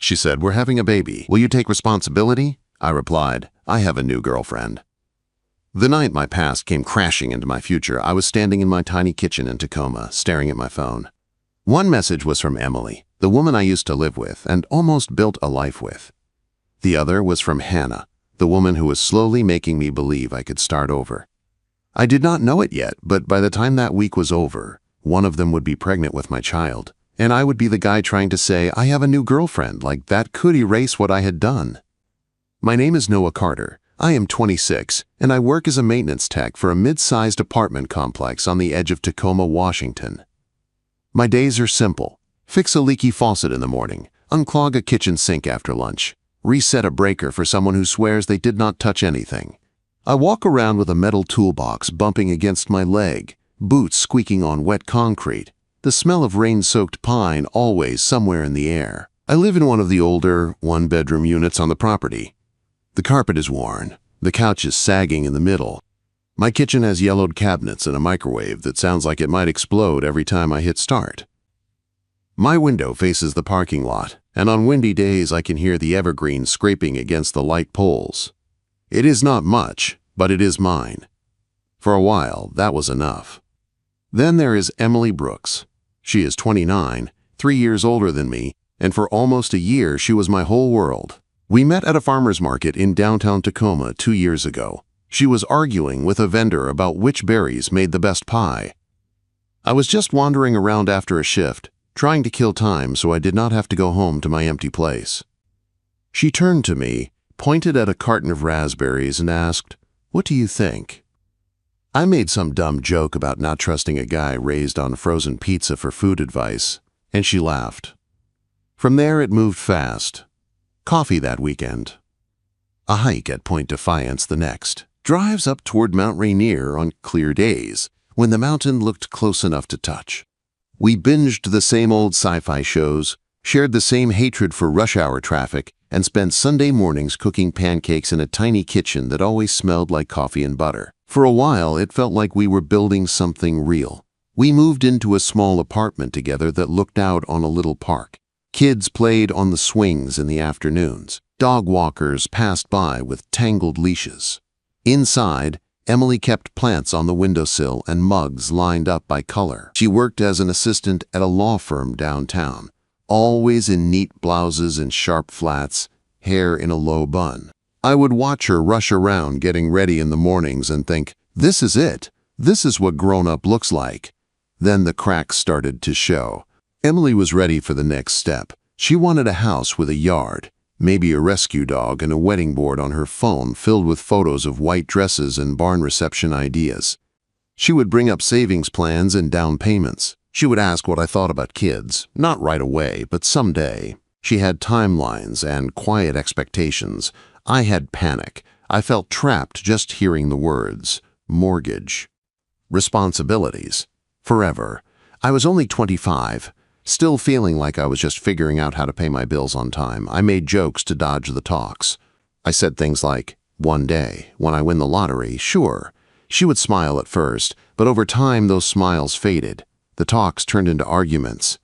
She said, "We're having a baby. Will you take responsibility?" I replied, "I have a new girlfriend." The night my past came crashing into my future, I was standing in my tiny kitchen in Tacoma, staring at my phone. One message was from Emily, the woman I used to live with and almost built a life with. The other was from Hannah, the woman who was slowly making me believe I could start over. I did not know it yet, but by the time that week was over, one of them would be pregnant with my child, and I would be the guy trying to say, "I have a new girlfriend," like that could erase what I had done. My name is Noah Carter. I am 26, and I work as a maintenance tech for a mid-sized apartment complex on the edge of Tacoma, Washington. My days are simple. Fix a leaky faucet in the morning, unclog a kitchen sink after lunch, reset a breaker for someone who swears they did not touch anything. I walk around with a metal toolbox bumping against my leg, boots squeaking on wet concrete, the smell of rain-soaked pine always somewhere in the air. I live in one of the older, one-bedroom units on the property. The carpet is worn. The couch is sagging in the middle. My kitchen has yellowed cabinets and a microwave that sounds like it might explode every time I hit start. My window faces the parking lot, and on windy days I can hear the evergreens scraping against the light poles. It is not much, but it is mine. For a while, that was enough. Then there is Emily Brooks. She is 29, 3 years older than me, and for almost a year she was my whole world. We met at a farmer's market in downtown Tacoma 2 years ago. She was arguing with a vendor about which berries made the best pie. I was just wandering around after a shift, trying to kill time so I did not have to go home to my empty place. She turned to me, pointed at a carton of raspberries, and asked, "What do you think?" I made some dumb joke about not trusting a guy raised on frozen pizza for food advice, and she laughed. From there it moved fast. Coffee that weekend. A hike at Point Defiance the next. Drives up toward Mount Rainier on clear days, when the mountain looked close enough to touch. We binged the same old sci-fi shows, shared the same hatred for rush hour traffic, and spent Sunday mornings cooking pancakes in a tiny kitchen that always smelled like coffee and butter. For a while, it felt like we were building something real. We moved into a small apartment together that looked out on a little park. Kids played on the swings in the afternoons. Dog walkers passed by with tangled leashes. Inside, Emily kept plants on the windowsill and mugs lined up by color. She worked as an assistant at a law firm downtown, always in neat blouses and sharp flats, hair in a low bun. I would watch her rush around getting ready in the mornings and think, "This is it. This is what grown-up looks like." Then the cracks started to show. Emily was ready for the next step. She wanted a house with a yard, maybe a rescue dog, and a wedding board on her phone filled with photos of white dresses and barn reception ideas. She would bring up savings plans and down payments. She would ask what I thought about kids, not right away, but someday. She had timelines and quiet expectations. I had panic. I felt trapped just hearing the words. Mortgage. Responsibilities. Forever. I was only 25. Still feeling like I was just figuring out how to pay my bills on time, I made jokes to dodge the talks. I said things like, "One day, when I win the lottery, sure." She would smile at first, but over time those smiles faded. The talks turned into arguments.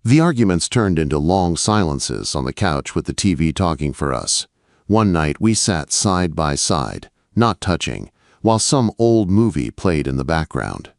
The arguments turned into long silences on the couch with the TV talking for us. One night we sat side by side, not touching, while some old movie played in the background.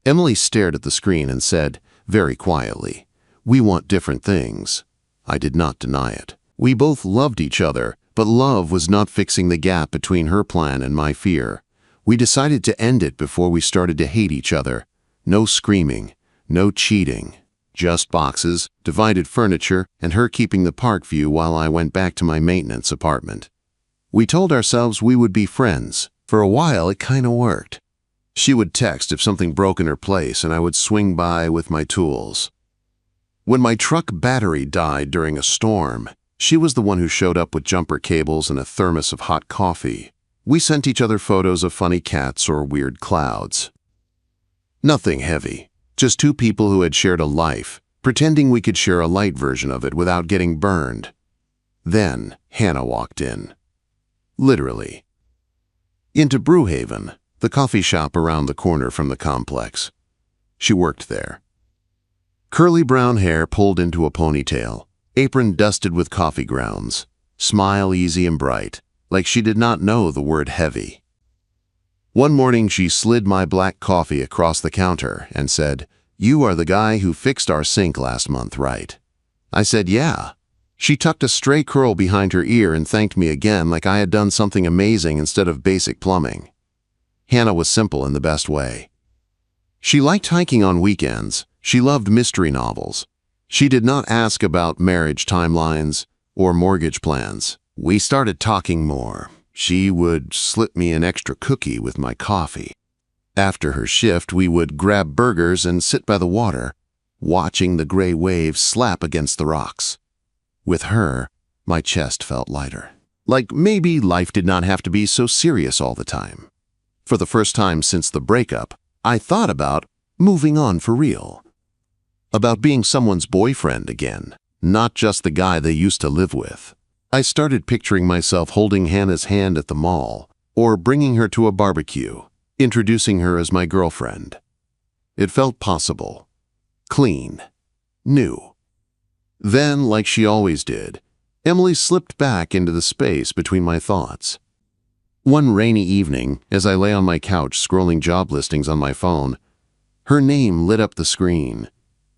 Emily stared at the screen and said, very quietly, "We want different things." I did not deny it. We both loved each other, but love was not fixing the gap between her plan and my fear. We decided to end it before we started to hate each other. No screaming, no cheating, just boxes, divided furniture, and her keeping the park view while I went back to my maintenance apartment. We told ourselves we would be friends. For a while, it kinda worked. She would text if something broke in her place, and I would swing by with my tools. When my truck battery died during a storm, she was the one who showed up with jumper cables and a thermos of hot coffee. We sent each other photos of funny cats or weird clouds. Nothing heavy, just two people who had shared a life, pretending we could share a light version of it without getting burned. Then Hannah walked in. Literally. Into Brewhaven, the coffee shop around the corner from the complex. She worked there. Curly brown hair pulled into a ponytail, apron dusted with coffee grounds, smile easy and bright, like she did not know the word heavy. One morning she slid my black coffee across the counter and said, "You are the guy who fixed our sink last month, right?" I said, "Yeah." She tucked a stray curl behind her ear and thanked me again like I had done something amazing instead of basic plumbing. Hannah was simple in the best way. She liked hiking on weekends. She loved mystery novels. She did not ask about marriage timelines or mortgage plans. We started talking more. She would slip me an extra cookie with my coffee. After her shift, we would grab burgers and sit by the water, watching the gray waves slap against the rocks. With her, my chest felt lighter. Like maybe life did not have to be so serious all the time. For the first time since the breakup, I thought about moving on for real. About being someone's boyfriend again, not just the guy they used to live with. I started picturing myself holding Hannah's hand at the mall, or bringing her to a barbecue, introducing her as my girlfriend. It felt possible, clean, new. Then, like she always did, Emily slipped back into the space between my thoughts. One rainy evening, as I lay on my couch scrolling job listings on my phone, her name lit up the screen.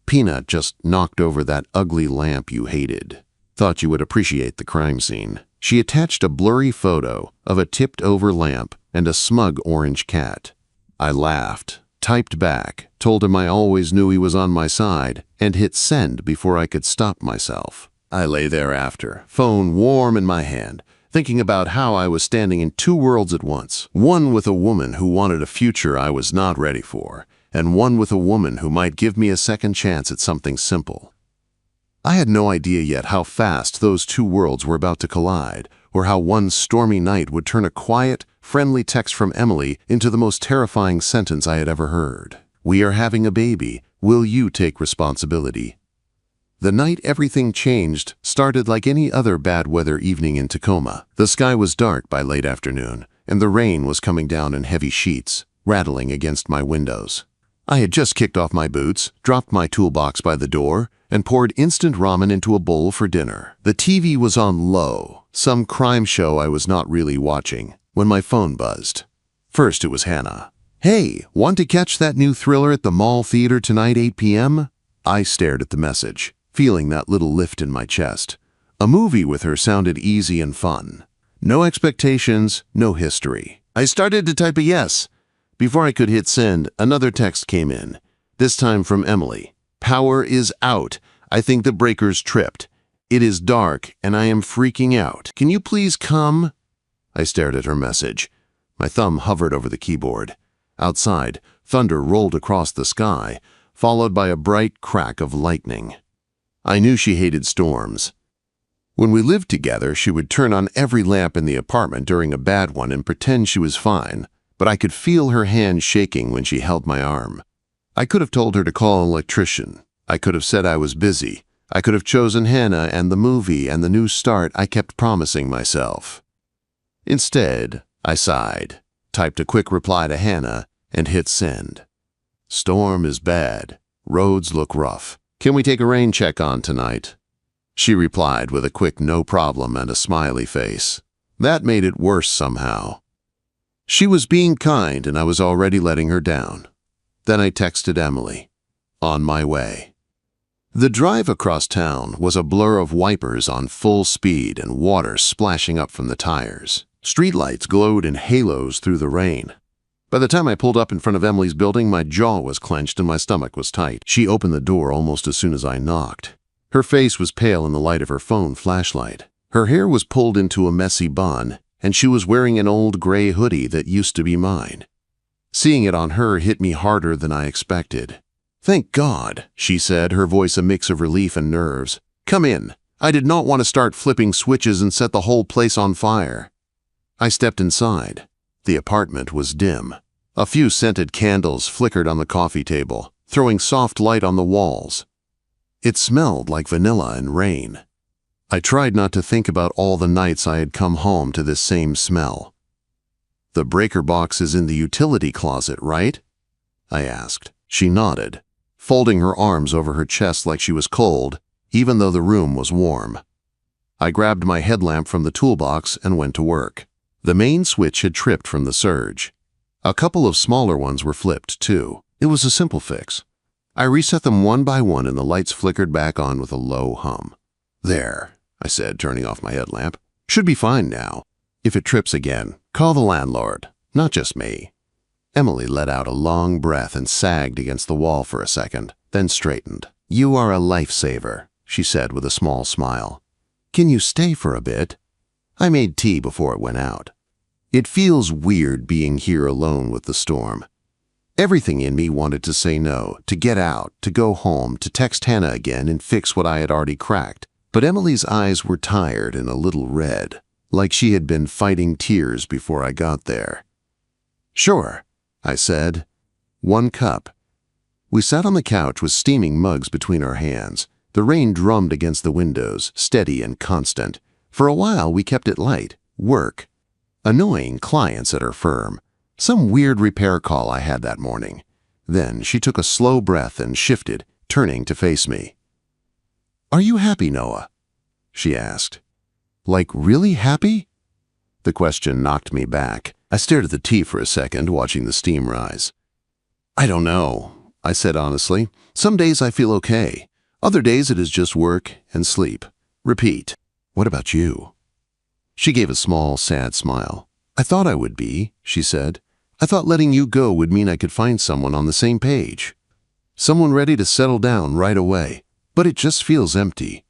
Peanut just knocked over that ugly lamp you hated. Thought you would appreciate the crime scene. She attached a blurry photo of a tipped-over lamp and a smug orange cat. I laughed, typed back, told him I always knew he was on my side, and hit send before I could stop myself. I lay there after, phone warm in my hand, thinking about how I was standing in two worlds at once. One with a woman who wanted a future I was not ready for, and one with a woman who might give me a second chance at something simple. I had no idea yet how fast those two worlds were about to collide, or how one stormy night would turn a quiet, friendly text from Emily into the most terrifying sentence I had ever heard. "We are having a baby. Will you take responsibility?" The night everything changed started like any other bad weather evening in Tacoma. The sky was dark by late afternoon, and the rain was coming down in heavy sheets, rattling against my windows. I had just kicked off my boots, dropped my toolbox by the door, and poured instant ramen into a bowl for dinner. The TV was on low, some crime show I was not really watching, when my phone buzzed. First it was Hannah. "Hey, want to catch that new thriller at the mall theater tonight 8 p.m.? I stared at the message, feeling that little lift in my chest. A movie with her sounded easy and fun. No expectations, no history. I started to type a yes. Before I could hit send, another text came in, this time from Emily. "Power is out. I think the breaker's tripped. It is dark, and I am freaking out. Can you please come?" I stared at her message. My thumb hovered over the keyboard. Outside, thunder rolled across the sky, followed by a bright crack of lightning. I knew she hated storms. When we lived together, she would turn on every lamp in the apartment during a bad one and pretend she was fine, but I could feel her hand shaking when she held my arm. I could have told her to call an electrician. I could have said I was busy. I could have chosen Hannah and the movie and the new start I kept promising myself. Instead, I sighed, typed a quick reply to Hannah, and hit send. "Storm is bad. Roads look rough. Can we take a rain check on tonight?" She replied with a quick no problem and a smiley face. That made it worse somehow. She was being kind and I was already letting her down. Then I texted Emily. On my way. The drive across town was a blur of wipers on full speed and water splashing up from the tires. Streetlights glowed in halos through the rain. By the time I pulled up in front of Emily's building, my jaw was clenched and my stomach was tight. She opened the door almost as soon as I knocked. Her face was pale in the light of her phone flashlight. Her hair was pulled into a messy bun, and she was wearing an old gray hoodie that used to be mine. Seeing it on her hit me harder than I expected. "Thank God," she said, her voice a mix of relief and nerves. "Come in. I did not want to start flipping switches and set the whole place on fire." I stepped inside. The apartment was dim. A few scented candles flickered on the coffee table, throwing soft light on the walls. It smelled like vanilla and rain. I tried not to think about all the nights I had come home to this same smell. "The breaker box is in the utility closet, right?" I asked. She nodded, folding her arms over her chest like she was cold, even though the room was warm. I grabbed my headlamp from the toolbox and went to work. The main switch had tripped from the surge. A couple of smaller ones were flipped, too. It was a simple fix. I reset them one by one and the lights flickered back on with a low hum. "There," I said, turning off my headlamp. "Should be fine now. If it trips again, call the landlord, not just me." Emily let out a long breath and sagged against the wall for a second, then straightened. "You are a lifesaver," she said with a small smile. "Can you stay for a bit?" I made tea before it went out. It feels weird being here alone with the storm. Everything in me wanted to say no, to get out, to go home, to text Hannah again and fix what I had already cracked. But Emily's eyes were tired and a little red, like she had been fighting tears before I got there. "Sure," I said. "1 cup." We sat on the couch with steaming mugs between our hands. The rain drummed against the windows, steady and constant. For a while we kept it light. Work. Annoying clients at her firm. Some weird repair call I had that morning. Then she took a slow breath and shifted, turning to face me. "Are you happy, Noah?" she asked. "Like really happy?" The question knocked me back. I stared at the tea for a second, watching the steam rise. "I don't know," I said honestly. "Some days I feel okay. Other days it is just work and sleep. Repeat. What about you?" She gave a small, sad smile. "I thought I would be," she said. "I thought letting you go would mean I could find someone on the same page. Someone ready to settle down right away. But it just feels empty.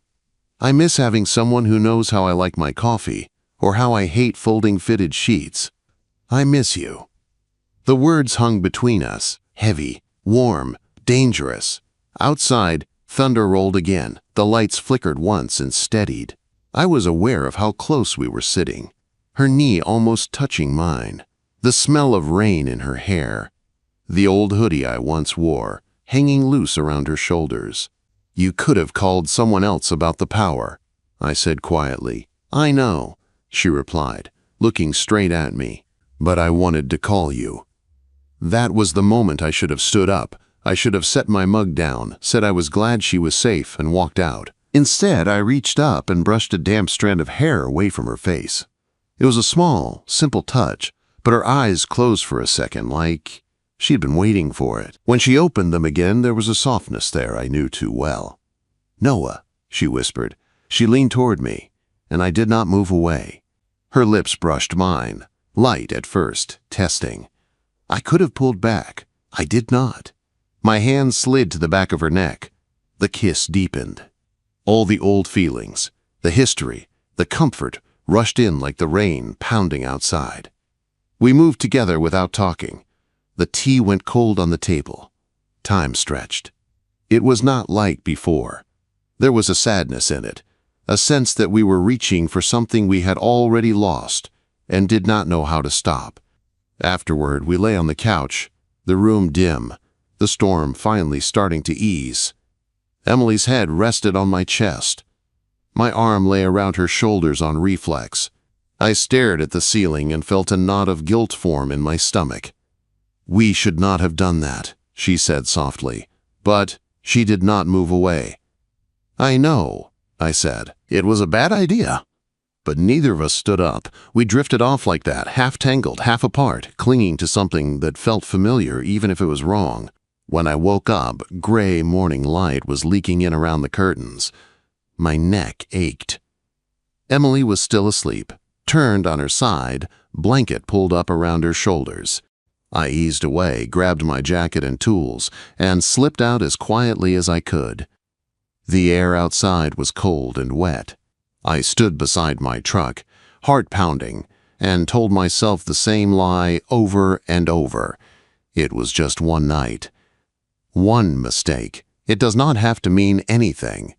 I miss having someone who knows how I like my coffee, or how I hate folding fitted sheets. I miss you." The words hung between us, heavy, warm, dangerous. Outside, thunder rolled again. The lights flickered once and steadied. I was aware of how close we were sitting, her knee almost touching mine, the smell of rain in her hair, the old hoodie I once wore, hanging loose around her shoulders. "You could have called someone else about the power," I said quietly. "I know," she replied, looking straight at me. "But I wanted to call you." That was the moment I should have stood up. I should have set my mug down, said I was glad she was safe, and walked out. Instead, I reached up and brushed a damp strand of hair away from her face. It was a small, simple touch, but her eyes closed for a second, like she had been waiting for it. When she opened them again, there was a softness there I knew too well. "Noah," she whispered. She leaned toward me, and I did not move away. Her lips brushed mine, light at first, testing. I could have pulled back. I did not. My hand slid to the back of her neck. The kiss deepened. All the old feelings, the history, the comfort rushed in like the rain pounding outside. We moved together without talking. The tea went cold on the table. Time stretched. It was not like before. There was a sadness in it, a sense that we were reaching for something we had already lost and did not know how to stop. Afterward, we lay on the couch, the room dim, the storm finally starting to ease. Emily's head rested on my chest. My arm lay around her shoulders on reflex. I stared at the ceiling and felt a knot of guilt form in my stomach. "We should not have done that," she said softly, but she did not move away. "I know," I said. "It was a bad idea." But neither of us stood up. We drifted off like that, half tangled, half apart, clinging to something that felt familiar even if it was wrong. When I woke up, gray morning light was leaking in around the curtains. My neck ached. Emily was still asleep, turned on her side, blanket pulled up around her shoulders. I eased away, grabbed my jacket and tools, and slipped out as quietly as I could. The air outside was cold and wet. I stood beside my truck, heart pounding, and told myself the same lie over and over. It was just one night. One mistake. It does not have to mean anything.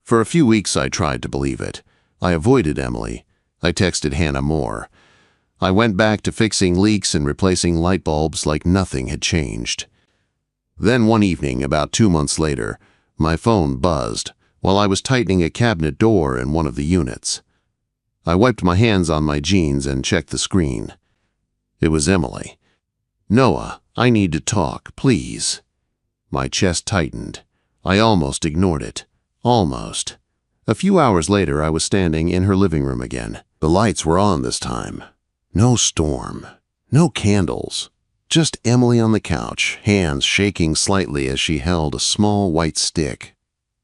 For a few weeks I tried to believe it. I avoided Emily. I texted Hannah more. I went back to fixing leaks and replacing light bulbs like nothing had changed. Then one evening, about 2 months later, my phone buzzed while I was tightening a cabinet door in one of the units. I wiped my hands on my jeans and checked the screen. It was Emily. "Noah, I need to talk, please." My chest tightened. I almost ignored it. Almost. A few hours later, I was standing in her living room again. The lights were on this time. No storm. No candles. Just Emily on the couch, hands shaking slightly as she held a small white stick.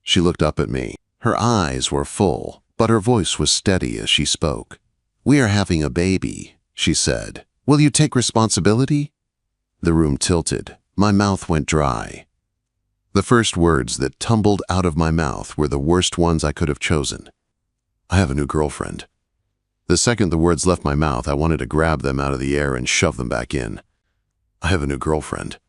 She looked up at me. Her eyes were full, but her voice was steady as she spoke. "We are having a baby," she said. "Will you take responsibility?" The room tilted. My mouth went dry. The first words that tumbled out of my mouth were the worst ones I could have chosen. "I have a new girlfriend." The second the words left my mouth, I wanted to grab them out of the air and shove them back in. "I have a new girlfriend."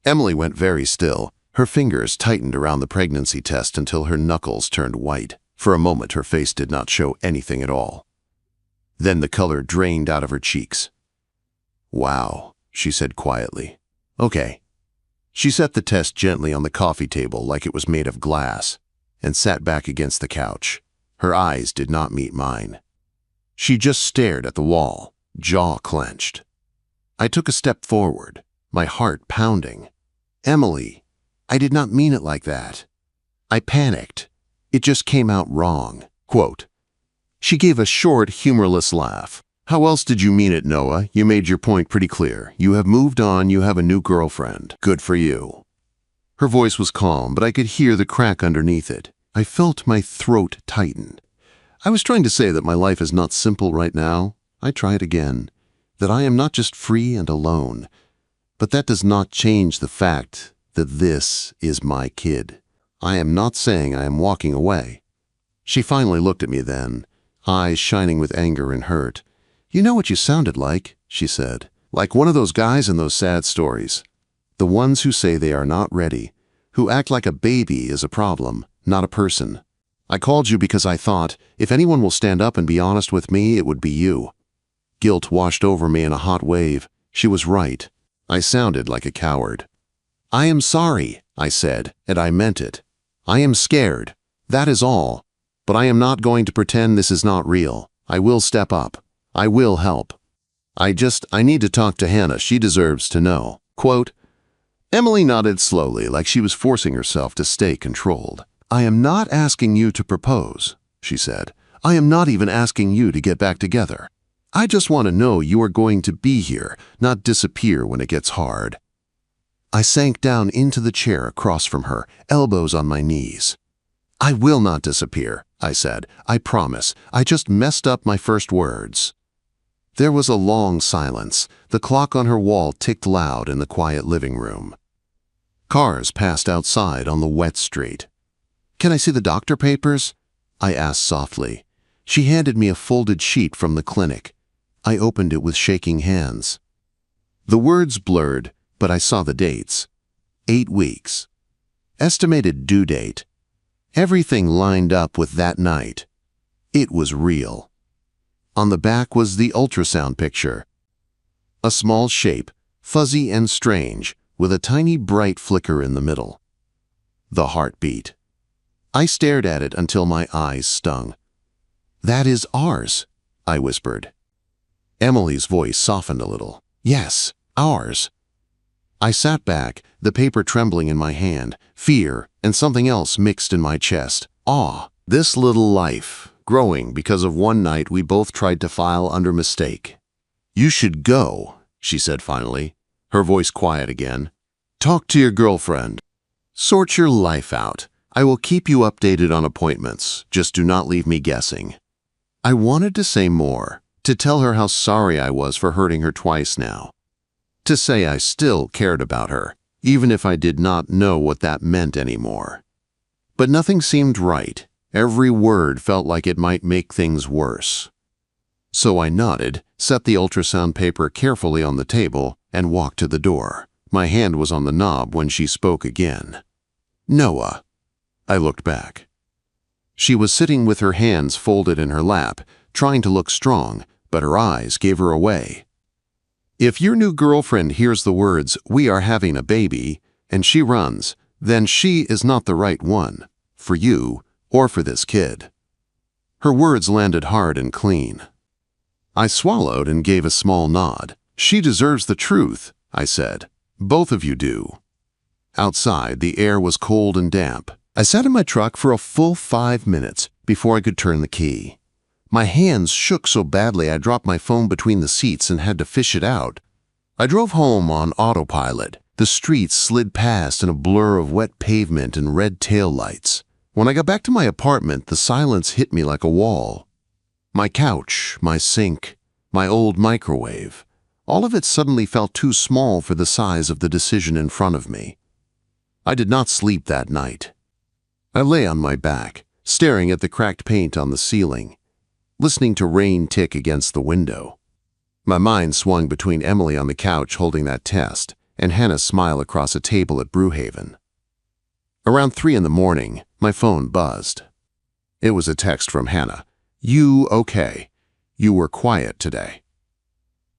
Emily went very still. Her fingers tightened around the pregnancy test until her knuckles turned white. For a moment, her face did not show anything at all. Then the color drained out of her cheeks. "Wow," she said quietly. "Okay." She set the test gently on the coffee table like it was made of glass and sat back against the couch. Her eyes did not meet mine. She just stared at the wall, jaw clenched. I took a step forward, my heart pounding. "Emily, I did not mean it like that." I panicked. It just came out wrong. Quote. She gave a short, humorless laugh. "How else did you mean it, Noah? You made your point pretty clear. You have moved on, you have a new girlfriend. Good for you." Her voice was calm, but I could hear the crack underneath it. I felt my throat tighten. "I was trying to say that my life is not simple right now." I tried again. "That I am not just free and alone. But that does not change the fact that this is my kid. I am not saying I am walking away." She finally looked at me then, eyes shining with anger and hurt. "You know what you sounded like," she said. "Like one of those guys in those sad stories. The ones who say they are not ready, who act like a baby is a problem, not a person. I called you because I thought, if anyone will stand up and be honest with me, it would be you." Guilt washed over me in a hot wave. She was right. I sounded like a coward. "I am sorry," I said, and I meant it. "I am scared. That is all. But I am not going to pretend this is not real. I will step up. I will help. I need to talk to Hannah. She deserves to know." Quote. Emily nodded slowly, like she was forcing herself to stay controlled. "I am not asking you to propose," she said. "I am not even asking you to get back together. I just want to know you are going to be here, not disappear when it gets hard." I sank down into the chair across from her, elbows on my knees. "I will not disappear," I said. "I promise. I just messed up my first words." There was a long silence. The clock on her wall ticked loud in the quiet living room. Cars passed outside on the wet street. "Can I see the doctor papers?" I asked softly. She handed me a folded sheet from the clinic. I opened it with shaking hands. The words blurred, but I saw the dates. 8 weeks. Estimated due date. Everything lined up with that night. It was real. On the back was the ultrasound picture. A small shape, fuzzy and strange, with a tiny bright flicker in the middle. The heartbeat. I stared at it until my eyes stung. "That is ours," I whispered. Emily's voice softened a little. "Yes, ours." I sat back, the paper trembling in my hand, fear and something else mixed in my chest. Awe. This little life, growing because of one night we both tried to file under mistake. "You should go," she said finally, her voice quiet again. "Talk to your girlfriend. Sort your life out. I will keep you updated on appointments. Just do not leave me guessing." I wanted to say more, to tell her how sorry I was for hurting her twice now. To say I still cared about her, even if I did not know what that meant anymore. But nothing seemed right. Every word felt like it might make things worse. So I nodded, set the ultrasound paper carefully on the table, and walked to the door. My hand was on the knob when she spoke again. "Noah." I looked back. She was sitting with her hands folded in her lap, trying to look strong, but her eyes gave her away. "If your new girlfriend hears the words, 'We are having a baby,' and she runs, then she is not the right one, for you or for this kid." Her words landed hard and clean. I swallowed and gave a small nod. "She deserves the truth," I said. "Both of you do." Outside, the air was cold and damp. I sat in my truck for a full 5 minutes before I could turn the key. My hands shook so badly I dropped my phone between the seats and had to fish it out. I drove home on autopilot. The streets slid past in a blur of wet pavement and red taillights. When I got back to my apartment, the silence hit me like a wall. My couch, my sink, my old microwave, all of it suddenly felt too small for the size of the decision in front of me. I did not sleep that night. I lay on my back, staring at the cracked paint on the ceiling, listening to rain tick against the window. My mind swung between Emily on the couch holding that test and Hannah's smile across a table at Brewhaven. Around 3 in the morning, my phone buzzed. It was a text from Hannah. "You okay? You were quiet today."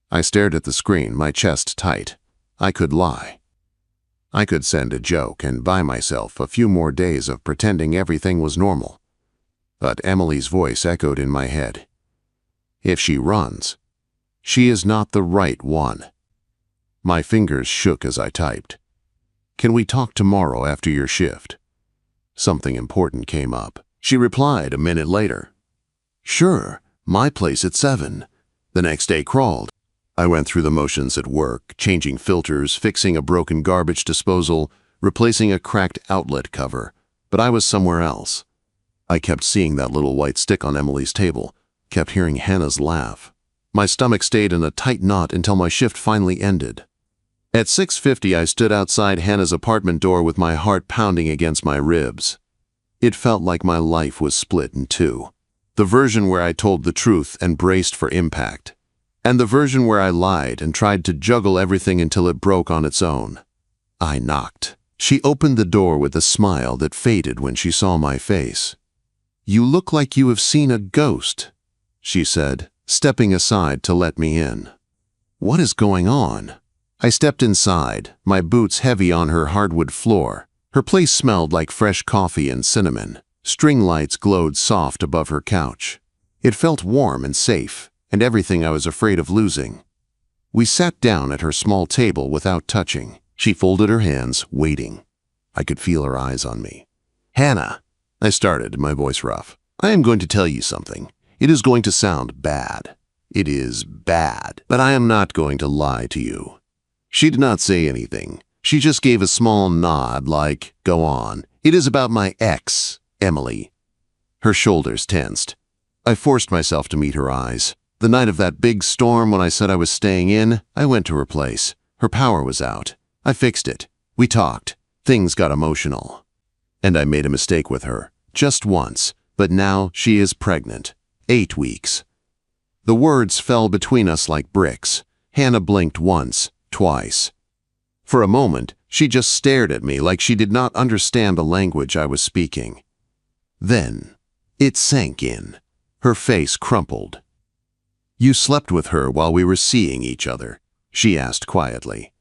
I stared at the screen, my chest tight. I could lie. I could send a joke and buy myself a few more days of pretending everything was normal. But Emily's voice echoed in my head. If she runs, she is not the right one. My fingers shook as I typed. "Can we talk tomorrow after your shift?" Something important came up. She replied a minute later. "Sure, my place at 7. The next day crawled. I went through the motions at work, changing filters, fixing a broken garbage disposal, replacing a cracked outlet cover, but I was somewhere else. I kept seeing that little white stick on Emily's table, kept hearing Hannah's laugh. My stomach stayed in a tight knot until my shift finally ended. At 6:50, I stood outside Hannah's apartment door with my heart pounding against my ribs. It felt like my life was split in two. The version where I told the truth and braced for impact, and the version where I lied and tried to juggle everything until it broke on its own. I knocked. She opened the door with a smile that faded when she saw my face. "You look like you have seen a ghost," she said, stepping aside to let me in. "What is going on?" I stepped inside, my boots heavy on her hardwood floor. Her place smelled like fresh coffee and cinnamon. String lights glowed soft above her couch. It felt warm and safe, and everything I was afraid of losing. We sat down at her small table without touching. She folded her hands, waiting. I could feel her eyes on me. "Hannah," I started, my voice rough, "I am going to tell you something. It is going to sound bad. It is bad, but I am not going to lie to you." She did not say anything. She just gave a small nod like, "Go on. It is about my ex, Emily." Her shoulders tensed. I forced myself to meet her eyes. The night of that big storm when I said I was staying in, I went to her place. Her power was out. I fixed it. We talked. Things got emotional. And I made a mistake with her. Just once. But now she is pregnant. 8 weeks. The words fell between us like bricks. Hannah blinked once, twice. For a moment, she just stared at me like she did not understand the language I was speaking. Then, it sank in. Her face crumpled. "You slept with her while we were seeing each other?" she asked quietly.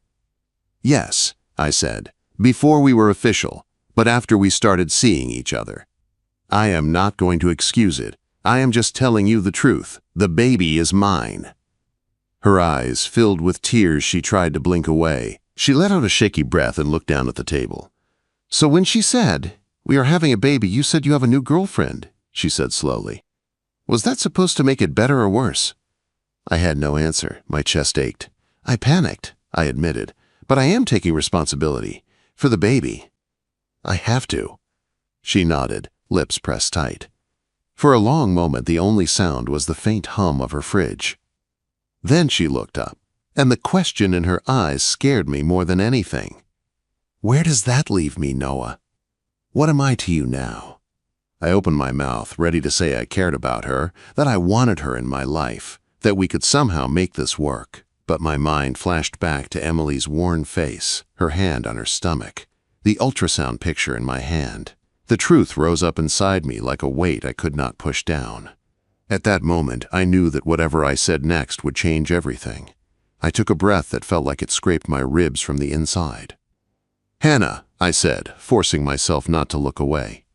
"Yes," I said, "before we were official, but after we started seeing each other." "I am not going to excuse it. I am just telling you the truth. The baby is mine." Her eyes filled with tears. She tried to blink away. She let out a shaky breath and looked down at the table. "So when she said, 'We are having a baby,' you said you have a new girlfriend," she said slowly. "Was that supposed to make it better or worse?" I had no answer. My chest ached. "I panicked," I admitted, "but I am taking responsibility. For the baby. I have to." She nodded, lips pressed tight. For a long moment, the only sound was the faint hum of her fridge. Then she looked up, and the question in her eyes scared me more than anything. "Where does that leave me, Noah? What am I to you now?" I opened my mouth, ready to say I cared about her, that I wanted her in my life, that we could somehow make this work. But my mind flashed back to Emily's worn face, her hand on her stomach, the ultrasound picture in my hand. The truth rose up inside me like a weight I could not push down. At that moment, I knew that whatever I said next would change everything. I took a breath that felt like it scraped my ribs from the inside. "Hannah," I said, forcing myself not to look away.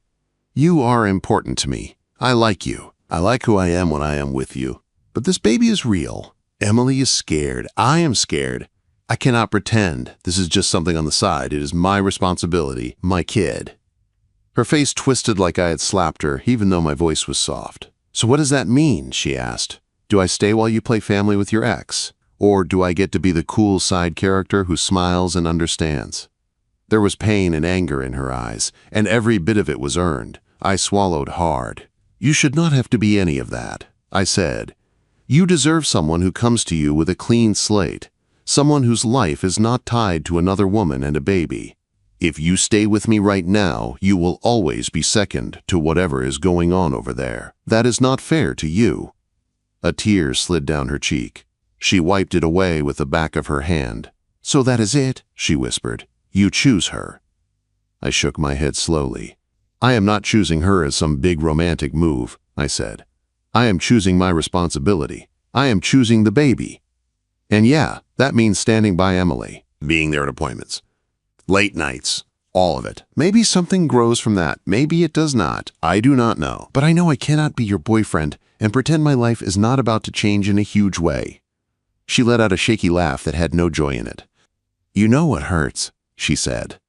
"You are important to me. I like you. I like who I am when I am with you. But this baby is real. Emily is scared. I am scared. I cannot pretend this is just something on the side. It is my responsibility, my kid." Her face twisted like I had slapped her, even though my voice was soft. "So what does that mean?" she asked. "Do I stay while you play family with your ex? Or do I get to be the cool side character who smiles and understands?" There was pain and anger in her eyes, and every bit of it was earned. I swallowed hard. "You should not have to be any of that," I said. "You deserve someone who comes to you with a clean slate, someone whose life is not tied to another woman and a baby. If you stay with me right now, you will always be second to whatever is going on over there. That is not fair to you." A tear slid down her cheek. She wiped it away with the back of her hand. "So that is it," she whispered. "You choose her." I shook my head slowly. "I am not choosing her as some big romantic move," I said. "I am choosing my responsibility. I am choosing the baby. And yeah, that means standing by Emily, being there at appointments, late nights, all of it. Maybe something grows from that. Maybe it does not. I do not know. But I know I cannot be your boyfriend and pretend my life is not about to change in a huge way." She let out a shaky laugh that had no joy in it. "You know what hurts," she said.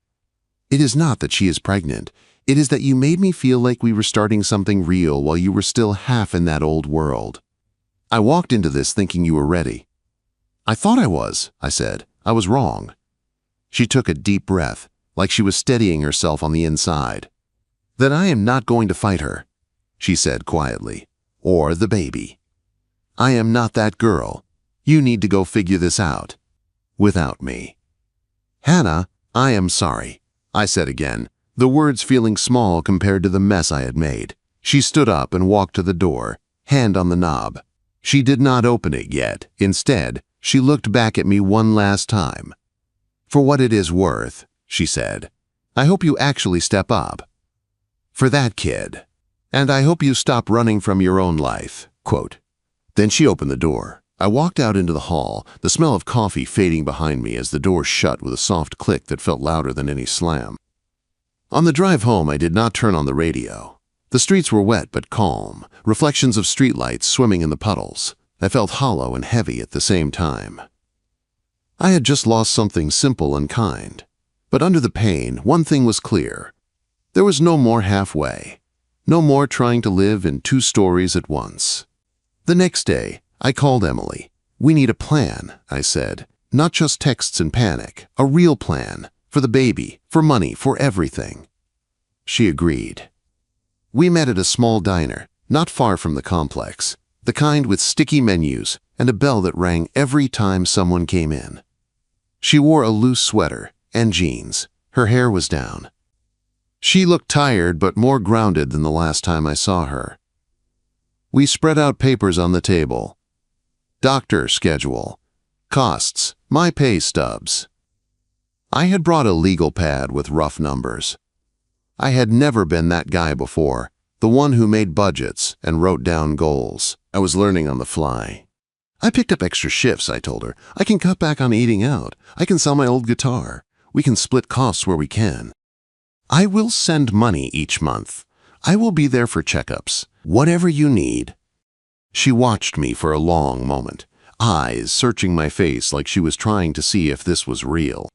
"It is not that she is pregnant. It is that you made me feel like we were starting something real while you were still half in that old world. I walked into this thinking you were ready." "I thought I was," I said. "I was wrong." She took a deep breath, like she was steadying herself on the inside. "Then I am not going to fight her," she said quietly, "or the baby. I am not that girl. You need to go figure this out. Without me." "Hannah, I am sorry," I said again, the words feeling small compared to the mess I had made. She stood up and walked to the door, hand on the knob. She did not open it yet. Instead, she looked back at me one last time. "For what it is worth," she said, "I hope you actually step up. For that kid. And I hope you stop running from your own life." Quote. Then she opened the door. I walked out into the hall, the smell of coffee fading behind me as the door shut with a soft click that felt louder than any slam. On the drive home, I did not turn on the radio. The streets were wet but calm, reflections of streetlights swimming in the puddles. I felt hollow and heavy at the same time. I had just lost something simple and kind. But under the pain, one thing was clear. There was no more halfway. No more trying to live in two stories at once. The next day, I called Emily. "We need a plan," I said. "Not just texts and panic. A real plan. For the baby, for money, for everything." She agreed. We met at a small diner, not far from the complex, the kind with sticky menus and a bell that rang every time someone came in. She wore a loose sweater and jeans. Her hair was down. She looked tired but more grounded than the last time I saw her. We spread out papers on the table. Doctor schedule, costs, my pay stubs. I had brought a legal pad with rough numbers. I had never been that guy before, the one who made budgets and wrote down goals. I was learning on the fly. "I picked up extra shifts," I told her. "I can cut back on eating out. I can sell my old guitar. We can split costs where we can. I will send money each month. I will be there for checkups. Whatever you need." She watched me for a long moment, eyes searching my face like she was trying to see if this was real.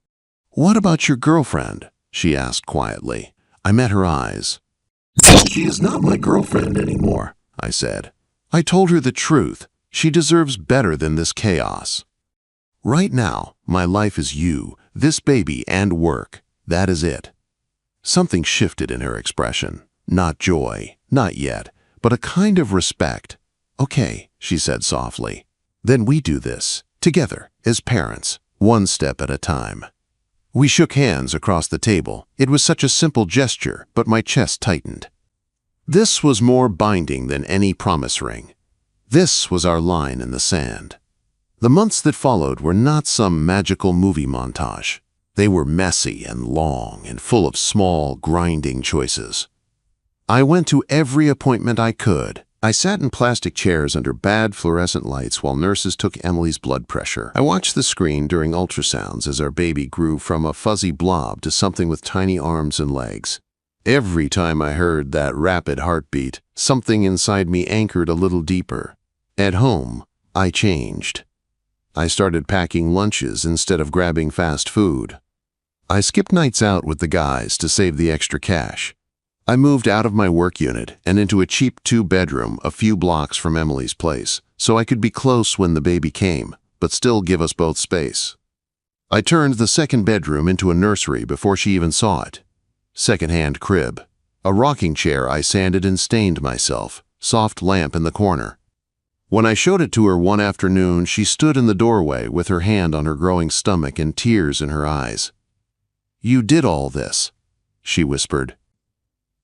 "What about your girlfriend?" she asked quietly. I met her eyes. "She is not my girlfriend anymore," I said. I told her the truth. She deserves better than this chaos. "Right now, my life is you, this baby, and work. That is it." Something shifted in her expression. Not joy, not yet, but a kind of respect. "Okay," she said softly. "Then we do this, together, as parents, one step at a time." We shook hands across the table. It was such a simple gesture, but my chest tightened. This was more binding than any promise ring. This was our line in the sand. The months that followed were not some magical movie montage. They were messy and long and full of small, grinding choices. I went to every appointment I could. I sat in plastic chairs under bad fluorescent lights while nurses took Emily's blood pressure. I watched the screen during ultrasounds as our baby grew from a fuzzy blob to something with tiny arms and legs. Every time I heard that rapid heartbeat, something inside me anchored a little deeper. At home, I changed. I started packing lunches instead of grabbing fast food. I skipped nights out with the guys to save the extra cash. I moved out of my work unit and into a cheap two-bedroom a few blocks from Emily's place, so I could be close when the baby came, but still give us both space. I turned the second bedroom into a nursery before she even saw it. Second-hand crib. A rocking chair I sanded and stained myself. Soft lamp in the corner. When I showed it to her one afternoon, she stood in the doorway with her hand on her growing stomach and tears in her eyes. "You did all this," she whispered.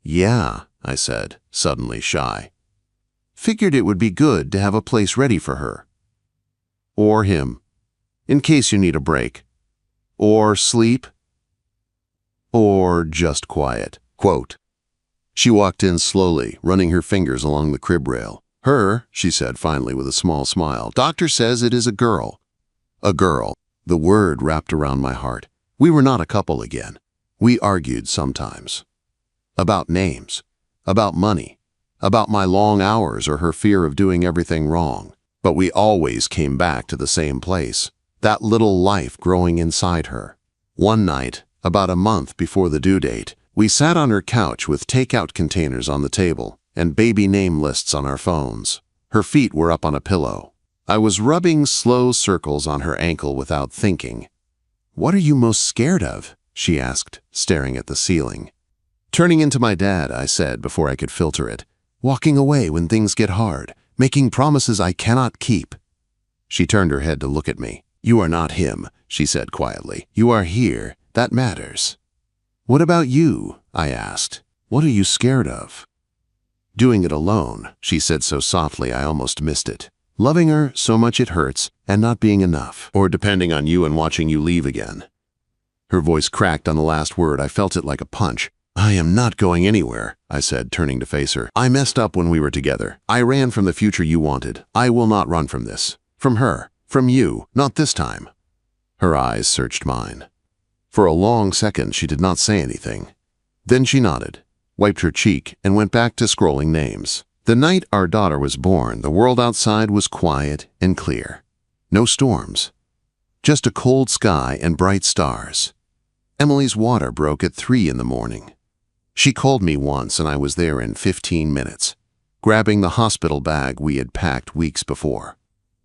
"Yeah," I said, suddenly shy. "Figured it would be good to have a place ready for her. Or him, in case you need a break. Or sleep. Or just quiet." Quote. She walked in slowly, running her fingers along the crib rail. "Her," she said finally with a small smile. "Doctor says it is a girl." A girl. The word wrapped around my heart. We were not a couple again. We argued sometimes. About names. About money. About my long hours or her fear of doing everything wrong. But we always came back to the same place. That little life growing inside her. One night, about a month before the due date, we sat on her couch with takeout containers on the table and baby name lists on our phones. Her feet were up on a pillow. I was rubbing slow circles on her ankle without thinking. "What are you most scared of?" she asked, staring at the ceiling. "Turning into my dad," I said before I could filter it. "Walking away when things get hard. Making promises I cannot keep." She turned her head to look at me. "You are not him," she said quietly. "You are here. That matters." "What about you?" I asked. "What are you scared of?" "Doing it alone," she said so softly I almost missed it. "Loving her so much it hurts, and not being enough. Or depending on you and watching you leave again." Her voice cracked on the last word. I felt it like a punch. "I am not going anywhere," I said, turning to face her. "I messed up when we were together. I ran from the future you wanted. I will not run from this. From her. From you. Not this time." Her eyes searched mine. For a long second, she did not say anything. Then she nodded, wiped her cheek, and went back to scrolling names. The night our daughter was born, the world outside was quiet and clear. No storms. Just a cold sky and bright stars. Emily's water broke at 3 in the morning. She called me once and I was there in 15 minutes, grabbing the hospital bag we had packed weeks before.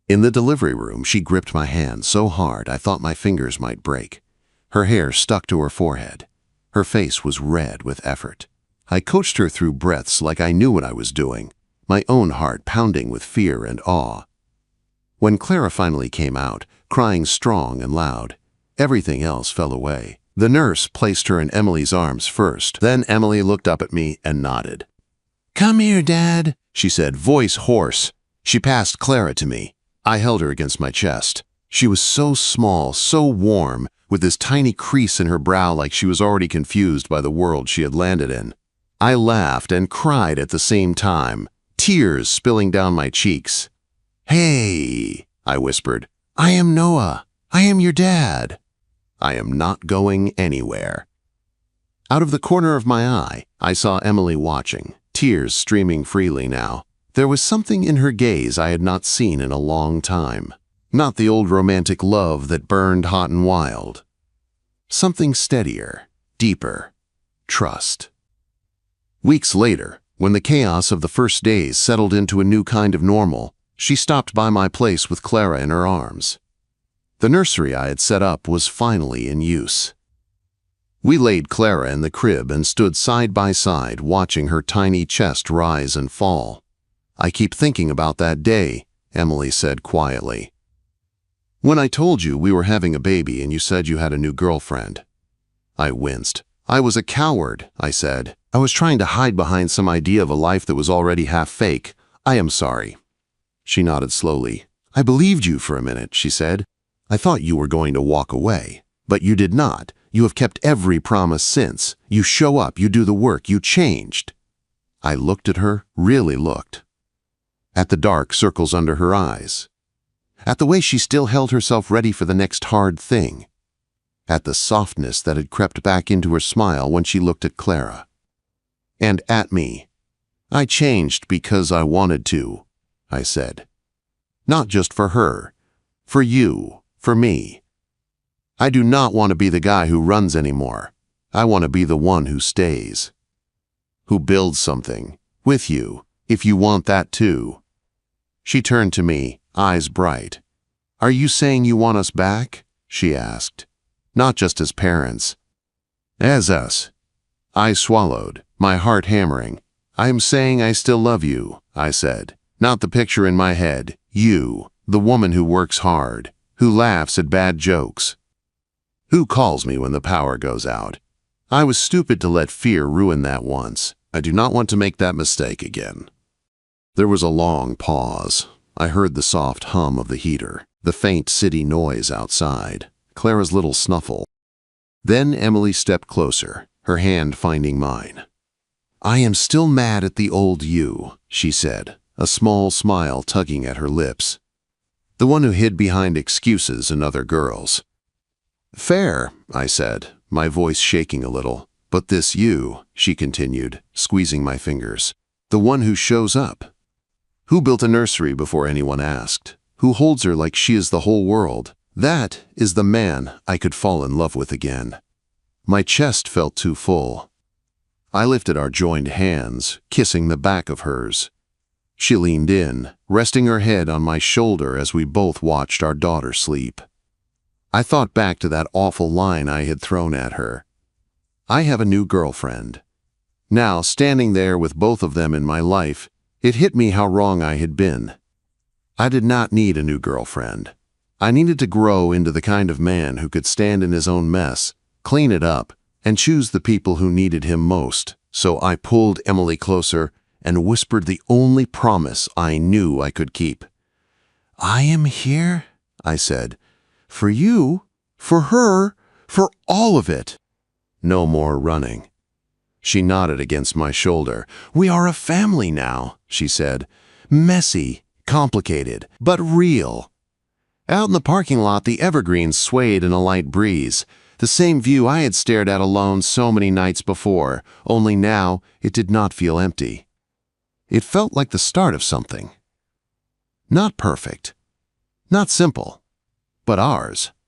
In the delivery room, she gripped my hand so hard I thought my fingers might break. Her hair stuck to her forehead. Her face was red with effort. I coached her through breaths like I knew what I was doing, my own heart pounding with fear and awe. When Clara finally came out, crying strong and loud, everything else fell away. The nurse placed her in Emily's arms first. Then Emily looked up at me and nodded. "Come here, Dad," she said, voice hoarse. She passed Clara to me. I held her against my chest. She was so small, so warm, with this tiny crease in her brow like she was already confused by the world she had landed in. I laughed and cried at the same time, tears spilling down my cheeks. "Hey," I whispered. "I am Noah. I am your dad. I am not going anywhere." Out of the corner of my eye, I saw Emily watching, tears streaming freely now. There was something in her gaze I had not seen in a long time. Not the old romantic love that burned hot and wild. Something steadier, deeper, trust. Weeks later, when the chaos of the first days settled into a new kind of normal, she stopped by my place with Clara in her arms. The nursery I had set up was finally in use. We laid Clara in the crib and stood side by side watching her tiny chest rise and fall. "I keep thinking about that day," Emily said quietly. "When I told you we were having a baby and you said you had a new girlfriend." I winced. "I was a coward," I said. "I was trying to hide behind some idea of a life that was already half fake. I am sorry." She nodded slowly. "I believed you for a minute," she said. "I thought you were going to walk away. But you did not. You have kept every promise since. You show up, you do the work, you changed." I looked at her, really looked. At the dark circles under her eyes. At the way she still held herself ready for the next hard thing. At the softness that had crept back into her smile when she looked at Clara. And at me. "I changed because I wanted to," I said. "Not just for her. For you. For me. I do not want to be the guy who runs anymore. I want to be the one who stays." who builds something with you, if you want that too." She turned to me, eyes bright. "Are you saying you want us back?" she asked. "Not just as parents. As us." I swallowed, my heart hammering. "I am saying I still love you," I said. "Not the picture in my head. You, the woman who works hard, who laughs at bad jokes, who calls me when the power goes out. I was stupid to let fear ruin that once. I do not want to make that mistake again." There was a long pause. I heard the soft hum of the heater, the faint city noise outside, Clara's little snuffle. Then Emily stepped closer, her hand finding mine. "I am still mad at the old you," she said, a small smile tugging at her lips. "The one who hid behind excuses and other girls." "Fair," I said, my voice shaking a little. "But this you," she continued, squeezing my fingers, "the one who shows up, who built a nursery before anyone asked, who holds her like she is the whole world, that is the man I could fall in love with again." My chest felt too full. I lifted our joined hands, kissing the back of hers. She leaned in, resting her head on my shoulder as we both watched our daughter sleep. I thought back to that awful line I had thrown at her. "I have a new girlfriend." Now, standing there with both of them in my life, it hit me how wrong I had been. I did not need a new girlfriend. I needed to grow into the kind of man who could stand in his own mess, clean it up, and choose the people who needed him most. So I pulled Emily closer and whispered the only promise I knew I could keep. "I am here," I said, "for you, for her, for all of it." No more running. She nodded against my shoulder. "We are a family now," she said. "Messy, complicated, but real." Out in the parking lot, the evergreens swayed in a light breeze, the same view I had stared at alone so many nights before, only now it did not feel empty. It felt like the start of something. Not perfect, not simple, but ours.